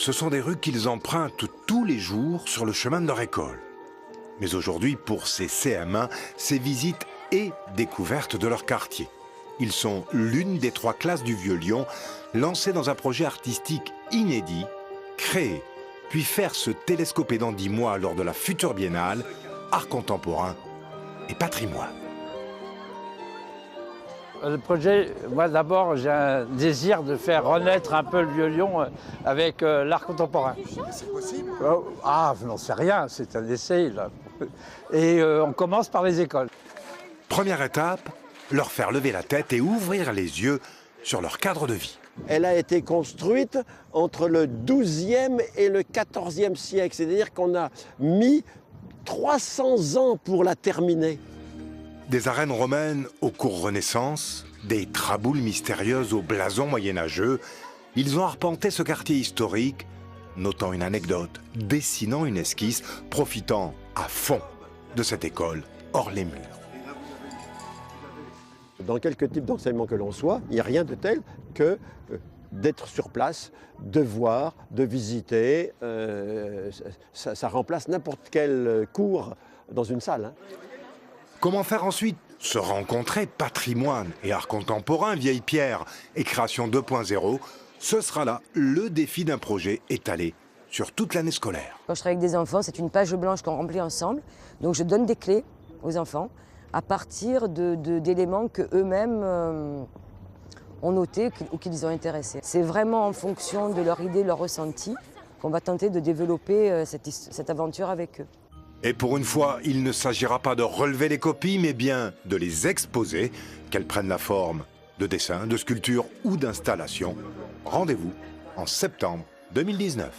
ce sont des rues qu'ils empruntent tous les jours sur le chemin de leur école. Mais aujourd'hui, pour ces CM1, c'est visite et découverte de leur quartier. Ils sont l'une des 3 classes du Vieux-Lyon, lancées dans un projet artistique inédit, créer, puis faire se télescoper dans 10 mois lors de la future biennale, art contemporain et patrimoine. Le projet, moi d'abord, j'ai un désir de faire renaître un peu le Vieux-Lyon avec l'art contemporain. C'est possible? Ah, je n'en sais rien, c'est un essai là. Et on commence par les écoles. Première étape, leur faire lever la tête et ouvrir les yeux sur leur cadre de vie. Elle a été construite entre le XIIe et le XIVe siècle, c'est-à-dire qu'on a mis 300 ans pour la terminer. Des arènes romaines aux cours Renaissance, des traboules mystérieuses au blason moyenâgeux, ils ont arpenté ce quartier historique, notant une anecdote, dessinant une esquisse, profitant à fond de cette école hors les murs. Dans quelques types d'enseignement que l'on soit, il n'y a rien de tel que d'être sur place, de voir, de visiter. Ça remplace n'importe quel cours dans une salle. Hein. Comment faire ensuite? Se rencontrer patrimoine et art contemporain, vieille pierre et création 2.0, ce sera là le défi d'un projet étalé sur toute l'année scolaire. Quand je travaille avec des enfants, c'est une page blanche qu'on remplit ensemble. Donc je donne des clés aux enfants à partir d'éléments qu'eux-mêmes ont notés ou qui les ont intéressés. C'est vraiment en fonction de leur idée, leur ressenti, qu'on va tenter de développer cette aventure avec eux. Et pour une fois, il ne s'agira pas de relever les copies, mais bien de les exposer, qu'elles prennent la forme de dessins, de sculptures ou d'installations. Rendez-vous en septembre 2019.